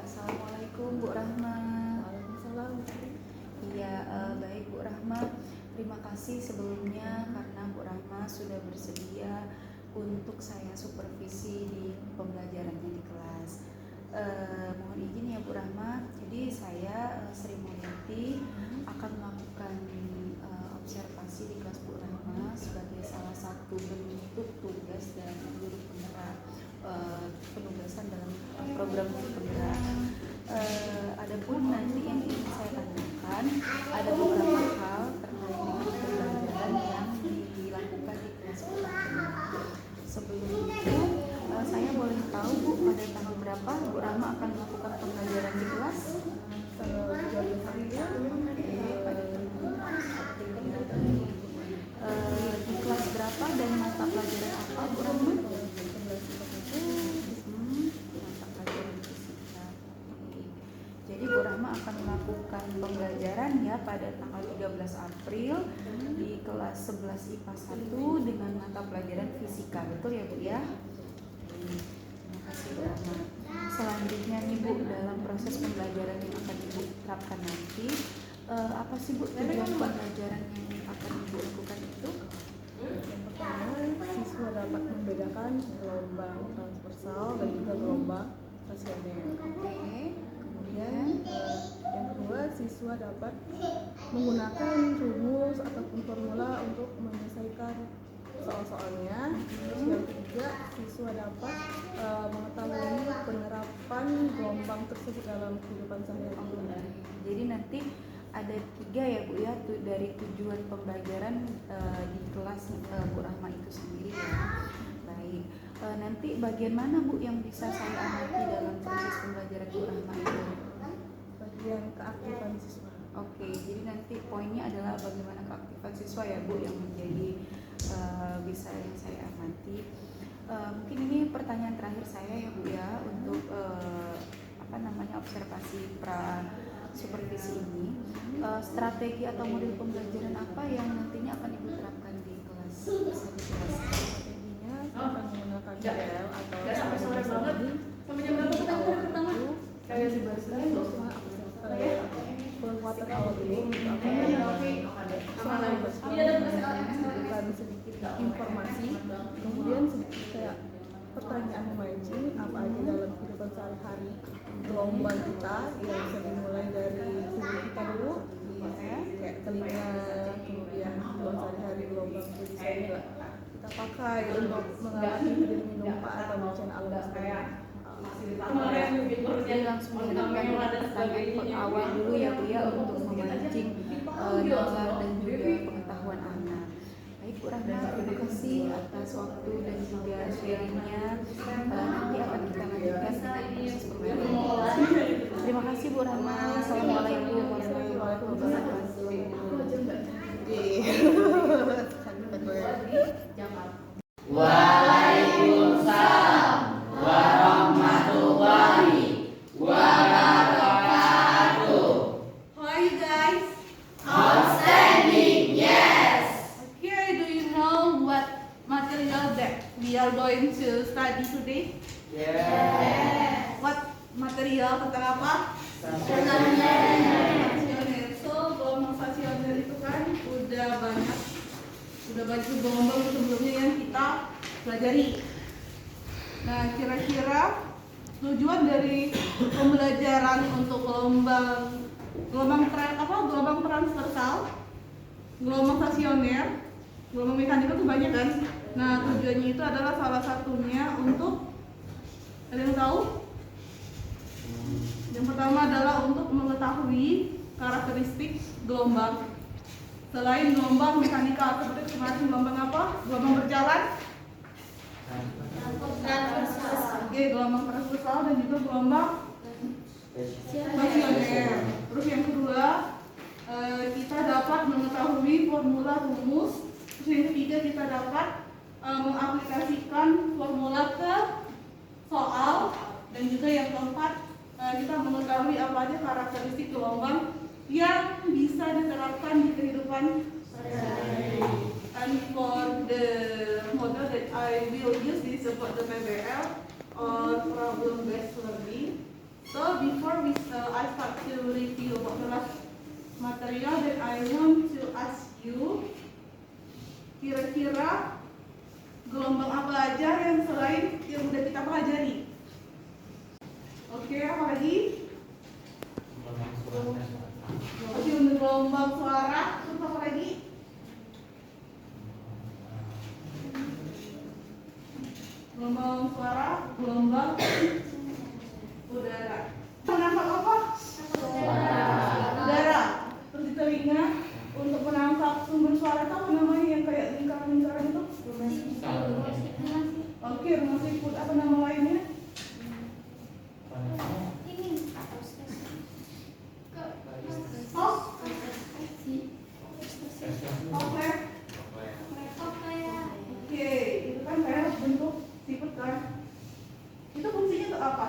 Assalamualaikum Bu Rahma. Waalaikumsalam. Iya, baik Bu Rahma. Terima kasih sebelumnya karena Bu Rahma sudah bersedia untuk saya supervisi di pembelajarannya di kelas. Mohon izin ya Bu Rahma. Jadi saya Sri Mulyati akan melakukan observasi di kelas Bu Rahma sebagai salah satu bentuk tugas dan guru penggerak penugasan dalam program guru penggerak. Adapun nanti yang ingin saya tanyakan ada beberapa hal terkait dengan pembelajaran yang dilakukan di kelas Bu Rahma. Sebelum itu saya boleh tahu Bu, pada tanggal berapa Bu Rahma akan melakukan pembelajaran di kelas? Tanggal 12 April. Di kelas berapa dan mata pelajaran apa Bu Rahma? Mata pelajaran fisika. Jadi Bu Rahma akan melakukan pembelajaran ya pada tanggal 13 April di kelas 11 IPA 1 dengan mata pelajaran fisika. Betul ya Bu ya? Terima kasih Bu Rahma. Selanjutnya nih Bu, dalam proses pembelajaran yang akan Ibu terapkan nanti, apa sih Bu tujuan pembelajaran yang akan Ibu lakukan itu? Yang pertama, siswa dapat membedakan gelombang transversal dan juga gelombang stasioner. Oke. Kemudian yang kedua, siswa dapat menggunakan rumus ataupun formula untuk menyelesaikan soal-soalnya. Yang ketiga, siswa dapat mengetahui penerapan gelombang tersebut dalam kehidupan sehari-hari. Jadi nanti ada 3 ya Bu ya dari tujuan pembelajaran di kelas Bu Rahma itu sendiri ya. Baik, nanti bagian mana Bu yang bisa saya amati dalam proses pembelajaran Bu Rahma itu? Bagian keaktifan siswa. Oke, jadi nanti poinnya adalah bagaimana keaktifan siswa ya Bu yang menjadi bisa yang saya amati. Mungkin ini pertanyaan terakhir saya ya Bu ya untuk observasi pra supervisi ini. Strategi atau model pembelajaran apa yang nantinya akan Ibu terapkan di kelas? Strateginya akan menggunakan model atau kayak di bahasa semua penguatan awal dulu memberikan sedikit informasi, kemudian sedikit kayak pertanyaan memancing apa aja dalam kehidupan sehari-hari gelombang kita yang bisa dimulai dari tubuh kita dulu kayak telinga, kemudian gelombang sehari-hari gelombang itu bisa juga kita pakai untuk mengalami minum Pak atau bencana alam seperti Jadi langsung menggunakan pertanyaan awal dulu ya Bu ya untuk memancing nalar dan juga pengetahuan anak. Baik Bu Rahma, terima kasih atas waktu dan juga sharingnya. Nanti akan kita lanjutkan dengan proses pembelajaran. Terima kasih Bu Rahma. Assalamualaikum warahmatullahi wabarakatuh. Waalaikumsalam warahmatullahi wabarakatuh. How are you guys? Outstanding, yes. Okay, do you know what material that we are going to study today? Yes. What material tentang apa? Stasioner. So, gelombang stasioner itu kan udah banyak gelombang sebelumnya yang kita pelajari. Nah, kira-kira tujuan dari pembelajaran untuk gelombang transversal, gelombang stasioner, gelombang mekanikal itu banyak kan? Nah, tujuannya itu adalah salah satunya untuk, ada yang tahu? Yang pertama adalah untuk mengetahui karakteristik gelombang. Selain gelombang mekanikal, seperti kemarin gelombang apa? Gelombang berjalan? Oke, gelombang transversal dan juga gelombang stasioner. Terus yang kedua, kita dapat mengetahui formula rumus. Terus yang ketiga, kita dapat mengaplikasikan formula ke soal. Dan juga yang keempat, kita mengetahui apa aja karakteristik gelombang yang bisa diterapkan di kehidupan sehari-hari. And for the model that I will use is about the PBL or problem based learning. So before material, dan I want to ask you, kira-kira gelombang apa aja yang selain yang udah kita pelajari? Oke, apa lagi? Oke, untuk gelombang suara, terus apa lagi? Gelombang suara, gelombang udara. Menangkap apa? Udara. Terus di telinga, untuk menangkap sumber suara itu apa namanya yang kayak lingkaran-lingkaran itu? Oke, rumah siput. Apa nama lainnya? Oke, itu kan kayak bentuk siput kan? Itu fungsinya untuk apa?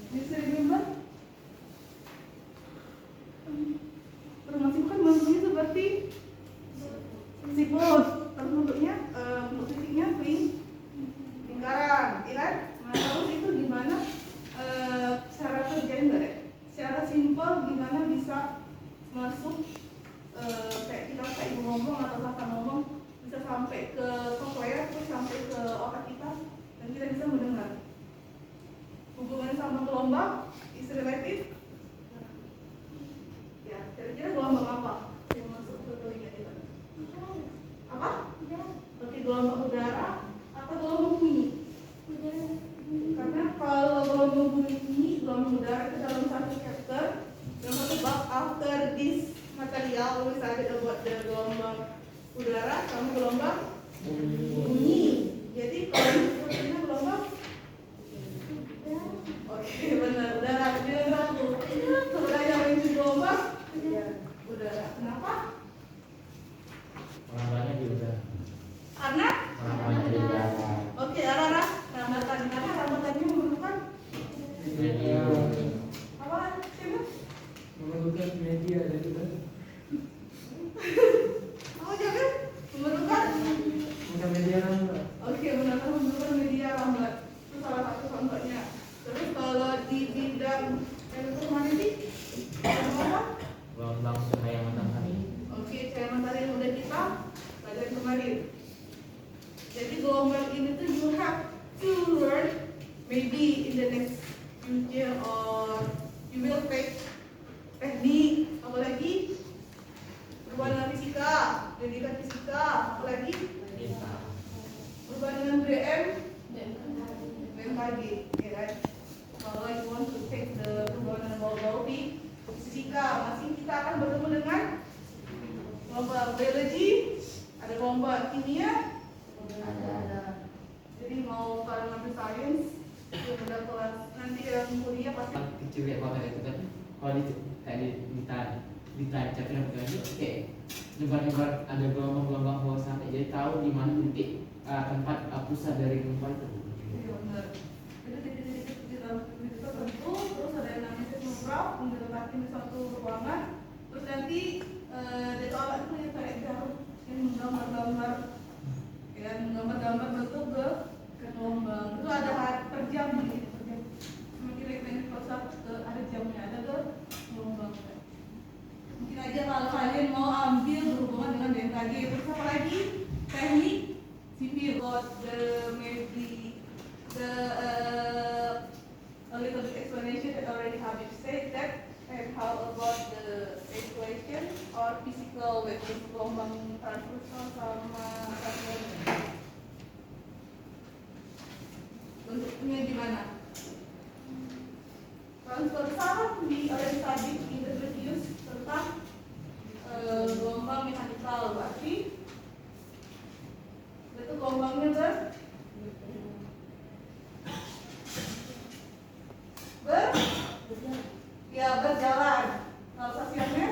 Bisa remember? Rumah siput kan bentuknya seperti siput, terus bentuknya bentuk titiknya lingkaran, ya kan? Nah, terus itu gimana cara kerjanya enggak deh? Secara simpel gimana bisa masuk kayak kita kayak ibu ngomong atau kakak ngomong bisa sampai ke koklea terus sampai ke otak kita dan kita bisa mendengar. Hubungannya sama gelombang is relative. Ya, kira-kira gelombang apa yang masuk ke telinga kita? Apa? Seperti gelombang udara atau gelombang bunyi? Karena kalau gelombang bunyi, gelombang udara itu dalam satu chapter yang satu bab after this material we studied about the gelombang udara sama gelombang bunyi. Jadi kalau disebutnya gelombang oke, benar, udara. Dia satu. Sebenarnya yang itu gelombang udara. Kenapa? Rambutannya di udara. Karena Rambutannya di udara. oke, arah rambatan. Karena rambatannya memerlukan Media. apa? Siapa? Memerlukan media dari udara. Apa jaga? Memerlukan Bukan media rambat. oke, benar-benar memerlukan media rambat. Itu salah satu contohnya. Terus kalau di bidang elektromagnetik, apa? Gelombang cahaya matahari. Oke, cahaya matahari yang udah kita pelajari kemarin. Jadi gelombang ini tuh you have to learn maybe in the next future or you will take teknik, apalagi berhubungan dengan fisika, pendidikan fisika, apalagi berhubungan dengan BM, BMKG, ya kan? Kalau you want to take the berhubungan dengan bau-bau di fisika, masih kita akan bertemu dengan gelombang biologi, ada gelombang kimia, ada. Jadi mau kalian ngambil sains, yang udah kelas nanti yang kuliah pasti. Kecil kayak kotak itu kan. Kalau di kayak ditancap yang tadi, oke. Nyebar-nyebar ada gelombang-gelombang bawah sampai jadi tahu di mana titik tempat pusat dari gempa itu. Iya benar. Jadi titik-titik di dalam titik tertentu, terus ada yang namanya seismograf yang diletakkan di satu ruangan, terus nanti dari alat itu yang kayak jarum yang menggambar-gambar, ya menggambar-gambar bentuk ke gelombang. Itu ada per jam gitu, per jam. Semakin elektrik pesat ada jamnya, ada ke gelombang. Mungkin aja kalau kalian mau ambil berhubungan dengan BMKG, terus apa lagi? Teknik sipil, the maybe the a little bit explanation that already Habib said that, and how about the equation or physical with gelombang transversal sama transversal. Bentuknya gimana? Transversal di already Habib introduce tentang gelombang mekanikal, berarti itu gelombangnya berjalan. Kalau stasiunnya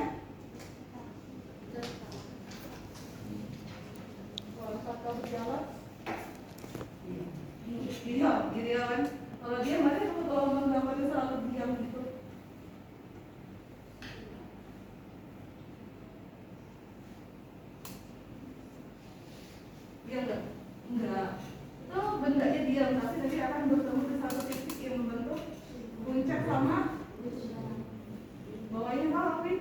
kalau berjalan diam kan. Kalau diam berarti gelombang gambarnya selalu diam gitu. Diam enggak? Enggak. Itu bendanya diam, tapi nanti akan bertemu di satu titik yang membentuk puncak sama bawahnya apa, Win?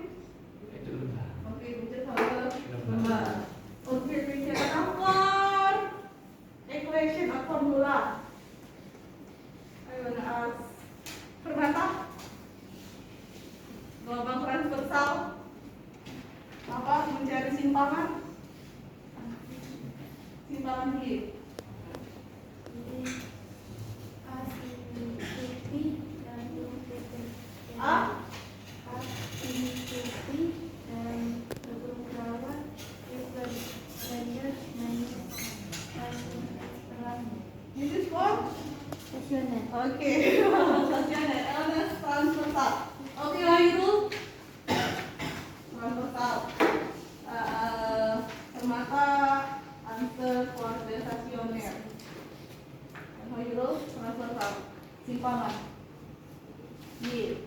Y.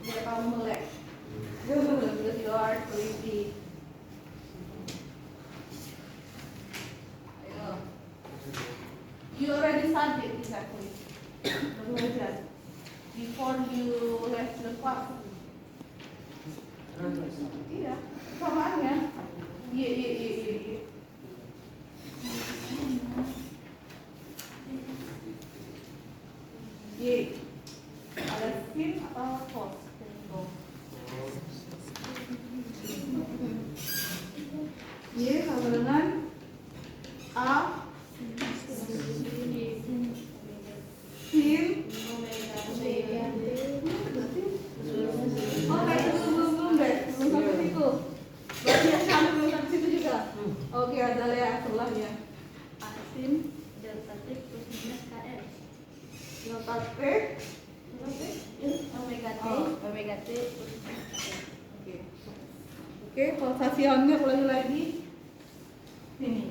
Biar kamu melek. Because you are sleepy. Ayo. You already studied exactly. Belajar. Before you left the class. Iya, samaannya. Iya. Y. Ada sin atau cos? Y sama dengan A sin oh kayak belum deh, belum sampai situ. Berarti yang sama belum sampai situ juga. Oke, ada ya setelahnya. Asin delta T plus minus KS delta T omega T Oh. omega T plus minus KS. Oke, pulsasionnya ulangi lagi. Ini.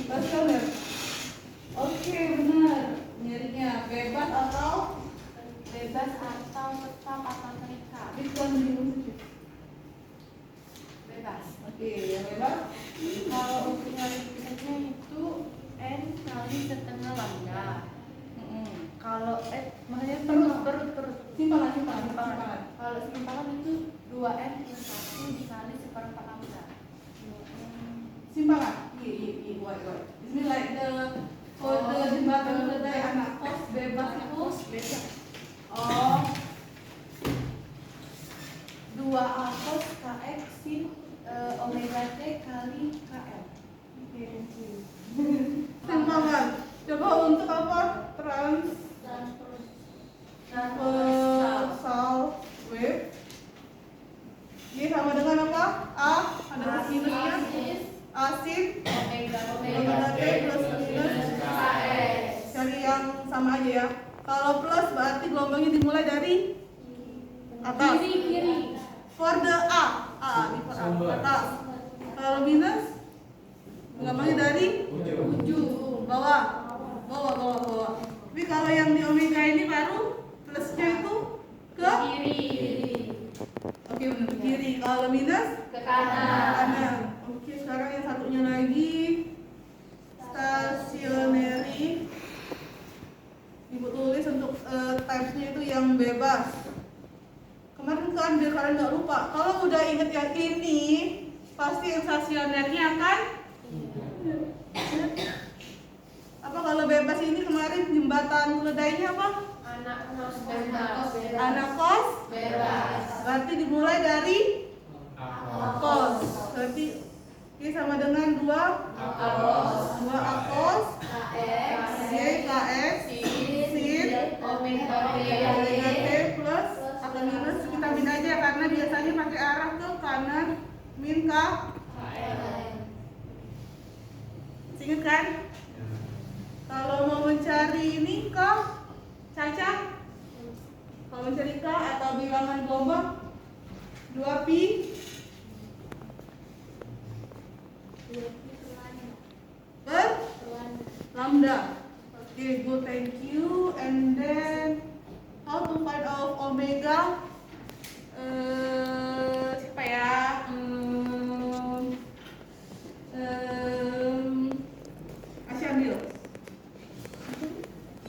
Pascaler. Oke, benar. Nyarinya bebas atau Bebas atau tetap atau terikat? diskon minum sedikit. Bebas. Oke, yang bebas. Kalau untuk relativitanya itu n kali setengah lambda. Kalau makanya perut Simpangan. Kalau simpangan itu 2n plus 1 dikali seperempat lambda. Simpangan. Iya. Wait. Ini like the kode jembatan keledai anak kos bebas itu. Bebas. Oh, 2a cos kx sin omega t kali kl. simpangan. Coba untuk apa? Transversal wave. Ini sama dengan apa? A ada sinusnya. Asin omega T plus minus cari yang sama aja ya. Kalau plus berarti gelombangnya dimulai dari atas. Kiri. For the A di atas. Kalau minus gelombangnya dari ujung bawah. Tapi kalau yang di omega ini baru plusnya itu ke Kiri. Oke, benar ke kiri. Kalau minus Ke kanan. Oke, sekarang yang satunya lagi stationary. Ibu tulis untuk types-nya itu yang bebas. Kemarin kan biar kalian nggak lupa. Kalau udah inget yang ini, pasti yang stationary akan apa? Kalau bebas ini kemarin jembatan keledainya apa? Anak kos bebas. Anak kos. Bebas. Berarti dimulai dari kos. Berarti ini sama dengan 2 akos KX sin omega T plus atau minus kita min aja karena biasanya pakai arah ke kanan min K. Ingat kan? Kalau mau mencari ini K Caca, kalau mencari K atau bilangan gelombang 2pi per lambda. Okay, good, thank you. And then how to find out omega? Siapa ya? Asyamil.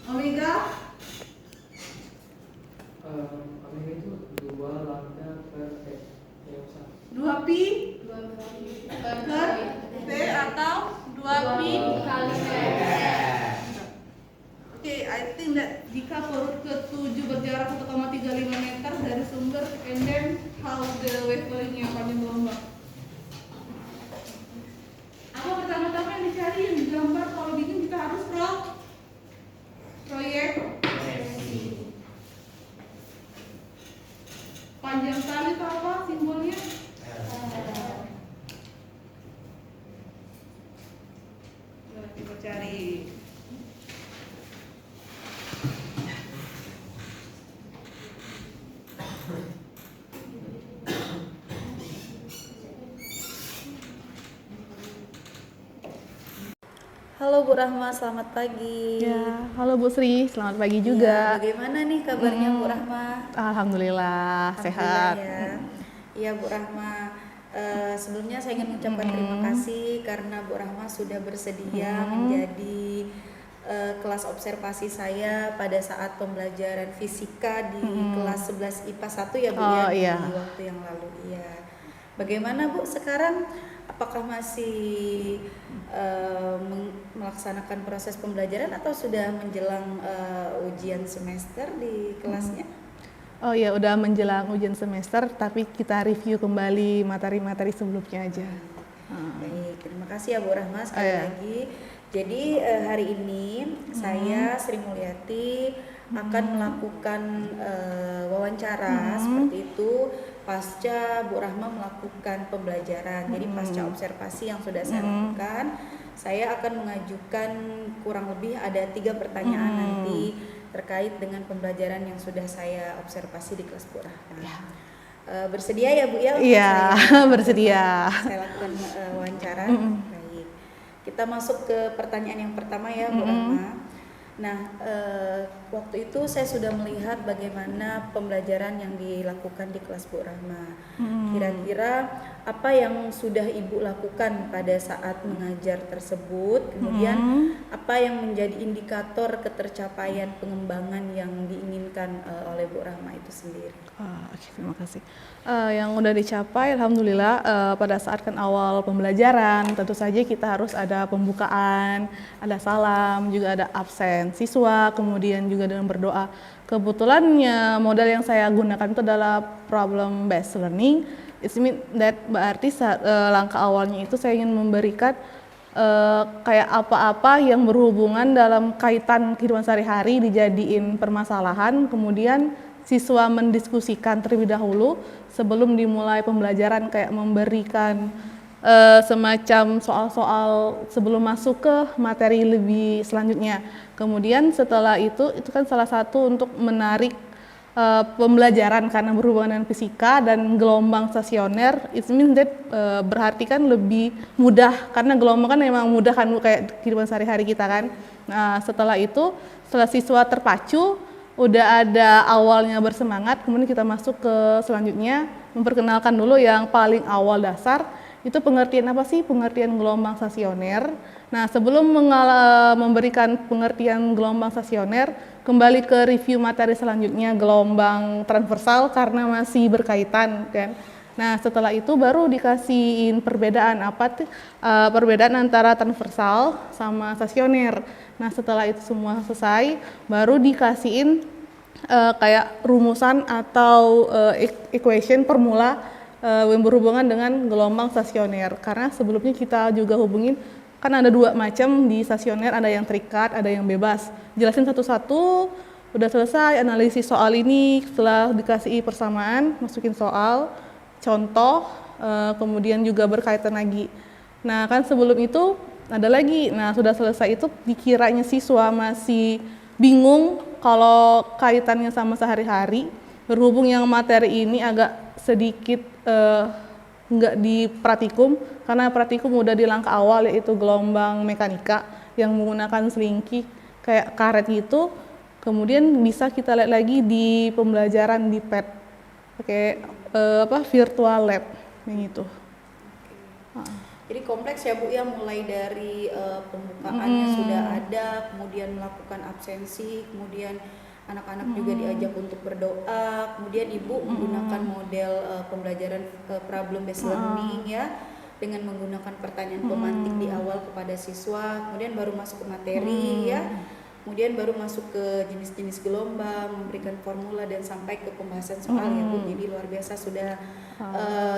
Omega Omega itu 2 lambda per T. 2pi per T atau 2pi kali T. Oke, I think that jika perut ke-7 berjarak 1,35 meter dari sumber, and then how the wavelength-nya panjang gelombang. Apa pertama-tama yang dicari yang digambar? Kalau bikin kita harus proyek panjang kali itu apa simbolnya? Nah, kita cari. Halo Bu Rahma, selamat pagi. Ya, halo Bu Sri, selamat pagi Ya, juga. bagaimana nih kabarnya Bu Rahma? Alhamdulillah, sehat. Alhamdulillah ya. Iya Bu Rahma. Sebelumnya saya ingin mengucapkan terima kasih karena Bu Rahma sudah bersedia menjadi kelas observasi saya pada saat pembelajaran fisika di kelas 11 IPA 1 ya Bu ya, Oh, iya. di waktu yang lalu. Iya. Bagaimana Bu sekarang? Apakah masih melaksanakan proses pembelajaran atau sudah menjelang ujian semester di kelasnya? Oh ya, udah menjelang ujian semester, tapi kita review kembali materi-materi sebelumnya aja. Baik, terima kasih ya Bu Rahma sekali Iya. lagi. Jadi hari ini saya Sri Mulyati akan melakukan wawancara seperti itu pasca Bu Rahma melakukan pembelajaran. Jadi pasca observasi yang sudah saya lakukan, saya akan mengajukan kurang lebih ada 3 pertanyaan nanti terkait dengan pembelajaran yang sudah saya observasi di kelas Bu Rahma. Bersedia ya Bu ya? Untuk Iya, saya- bersedia. Saya lakukan wawancara. Baik, kita masuk ke pertanyaan yang pertama ya Bu Rahma. Nah, waktu itu saya sudah melihat bagaimana pembelajaran yang dilakukan di kelas Bu Rahma. Kira-kira apa yang sudah Ibu lakukan pada saat mengajar tersebut? Kemudian apa yang menjadi indikator ketercapaian pengembangan yang diinginkan oleh Bu Rahma itu sendiri? Oke, terima kasih. Yang udah dicapai, alhamdulillah pada saat kan awal pembelajaran, tentu saja kita harus ada pembukaan, ada salam, juga ada absen siswa, kemudian juga dengan berdoa. Kebetulannya model yang saya gunakan itu adalah problem based learning. It means that berarti langkah awalnya itu saya ingin memberikan kayak apa-apa yang berhubungan dalam kaitan kehidupan sehari-hari dijadiin permasalahan, kemudian siswa mendiskusikan terlebih dahulu sebelum dimulai pembelajaran, kayak memberikan semacam soal-soal sebelum masuk ke materi lebih selanjutnya. Kemudian setelah itu kan salah satu untuk menarik pembelajaran karena berhubungan dengan fisika dan gelombang stasioner. It means that berarti kan lebih mudah karena gelombang kan memang mudah kan kayak kehidupan sehari-hari kita kan. Nah, setelah itu setelah siswa terpacu, udah ada awalnya bersemangat, kemudian kita masuk ke selanjutnya, memperkenalkan dulu yang paling awal dasar, itu pengertian apa sih pengertian gelombang stasioner. Nah, sebelum memberikan pengertian gelombang stasioner, kembali ke review materi selanjutnya gelombang transversal karena masih berkaitan kan. Nah, setelah itu baru dikasihin perbedaan perbedaan antara transversal sama stasioner. Nah, setelah itu semua selesai, baru dikasihin kayak rumusan atau equation formula yang berhubungan dengan gelombang stasioner. Karena sebelumnya kita juga hubungin, kan ada 2 macam di stasioner, ada yang terikat, ada yang bebas. Jelasin satu-satu, udah selesai analisis soal ini, setelah dikasih persamaan, masukin soal, contoh, kemudian juga berkaitan lagi. Nah, kan sebelum itu ada lagi. Nah, sudah selesai itu dikiranya siswa masih bingung kalau kaitannya sama sehari-hari. Berhubung yang materi ini agak sedikit nggak di praktikum, karena praktikum udah di langkah awal yaitu gelombang mekanika yang menggunakan selingki kayak karet gitu. Kemudian bisa kita lihat lagi di pembelajaran di PET, virtual lab yang itu. Jadi kompleks ya Bu ya, mulai dari pembukaannya sudah ada, kemudian melakukan absensi, kemudian anak-anak juga diajak untuk berdoa, kemudian Ibu menggunakan model pembelajaran problem based learning ya, dengan menggunakan pertanyaan pemantik di awal kepada siswa, kemudian baru masuk ke materi ya, kemudian baru masuk ke jenis-jenis gelombang, memberikan formula dan sampai ke pembahasan soal ya Bu. Jadi luar biasa sudah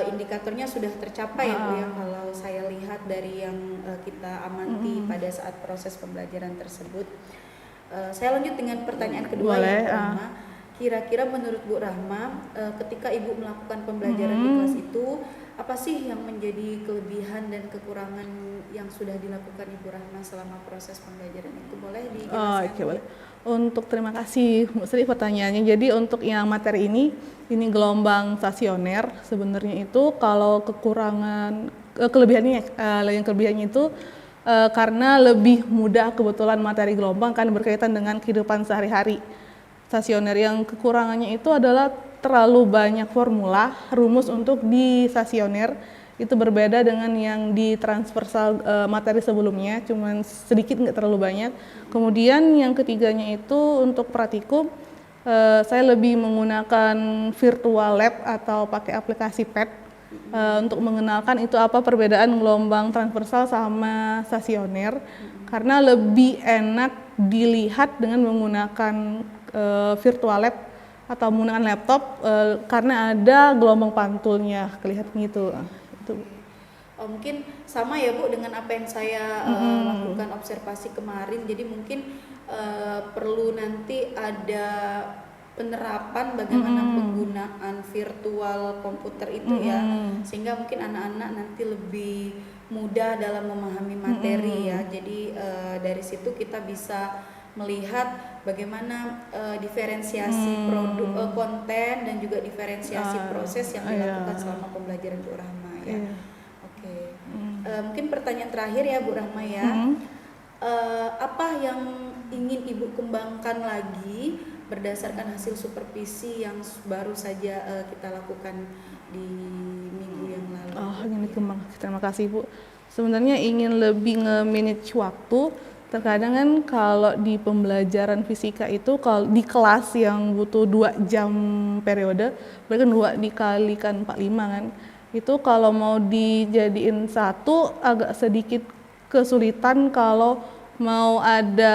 indikatornya sudah tercapai ya Bu ya, kalau saya lihat dari yang kita amati pada saat proses pembelajaran tersebut. Saya lanjut dengan pertanyaan kedua ya Bu Rahma. Kira-kira menurut Bu Rahma, ketika Ibu melakukan pembelajaran di kelas itu, apa sih yang menjadi kelebihan dan kekurangan yang sudah dilakukan Ibu Rahma selama proses pembelajaran itu? Boleh dijelaskan? Oke, boleh. Untuk terima kasih Bu Sri pertanyaannya. Jadi untuk yang materi ini gelombang stasioner. Sebenarnya itu kalau kelebihannya itu karena lebih mudah, kebetulan materi gelombang kan berkaitan dengan kehidupan sehari-hari. Stasioner yang kekurangannya itu adalah terlalu banyak formula, rumus untuk di stasioner. Itu berbeda dengan yang di transversal materi sebelumnya, cuman sedikit nggak terlalu banyak. Kemudian yang ketiganya itu untuk praktikum, saya lebih menggunakan virtual lab atau pakai aplikasi PET untuk mengenalkan itu apa perbedaan gelombang transversal sama stasioner, karena lebih enak dilihat dengan menggunakan virtual lab atau menggunakan laptop karena ada gelombang pantulnya kelihatan gitu. Itu. Mungkin sama ya Bu dengan apa yang saya lakukan observasi kemarin, jadi mungkin perlu nanti ada penerapan bagaimana penggunaan virtual komputer itu ya, sehingga mungkin anak-anak nanti lebih mudah dalam memahami materi ya. Jadi dari situ kita bisa melihat bagaimana diferensiasi produk konten dan juga diferensiasi proses yang dilakukan selama pembelajaran Bu Rahma ya. Oke. Mungkin pertanyaan terakhir ya Bu Rahma ya. Apa yang ingin Ibu kembangkan lagi berdasarkan hasil supervisi yang baru saja kita lakukan di minggu yang lalu? Ingin dikembangkan. Terima kasih Bu. Sebenarnya ingin lebih nge-manage waktu. Terkadang kan kalau di pembelajaran fisika itu kalau di kelas yang butuh 2 jam periode, berarti 2 dikalikan 45 kan. Itu kalau mau dijadiin satu agak sedikit kesulitan kalau mau ada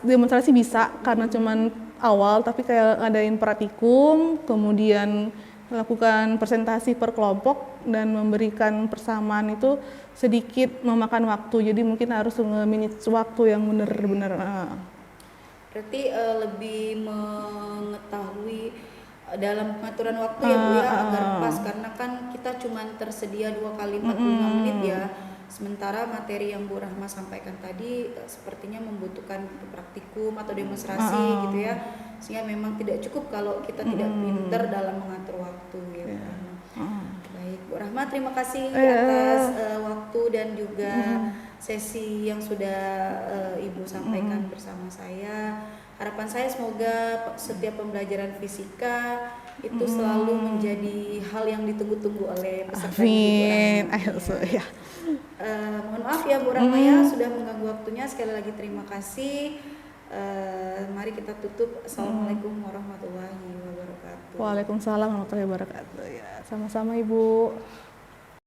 demonstrasi bisa karena cuman awal, tapi kayak ngadain praktikum, kemudian melakukan presentasi per kelompok dan memberikan persamaan itu sedikit memakan waktu, jadi mungkin harus nge-manage waktu yang benar-benar. Berarti lebih mengetahui dalam pengaturan waktu ya Bu ya, agar pas, karena kan kita cuma tersedia 2 kali 45 menit ya. Sementara materi yang Bu Rahma sampaikan tadi sepertinya membutuhkan praktikum atau demonstrasi gitu ya, sehingga memang tidak cukup kalau kita tidak pinter dalam mengatur waktu ya Bu Rahma. Baik Bu Rahma, terima kasih atas waktu dan juga sesi yang sudah Ibu sampaikan bersama saya. Harapan saya semoga setiap pembelajaran fisika itu selalu menjadi hal yang ditunggu-tunggu oleh peserta didik Bu Rahma. Mohon maaf ya Bu Rahma ya sudah mengganggu waktunya. Sekali lagi terima kasih. Mari kita tutup. Assalamualaikum warahmatullahi wabarakatuh. Waalaikumsalam warahmatullahi wabarakatuh. Ya, sama-sama Ibu.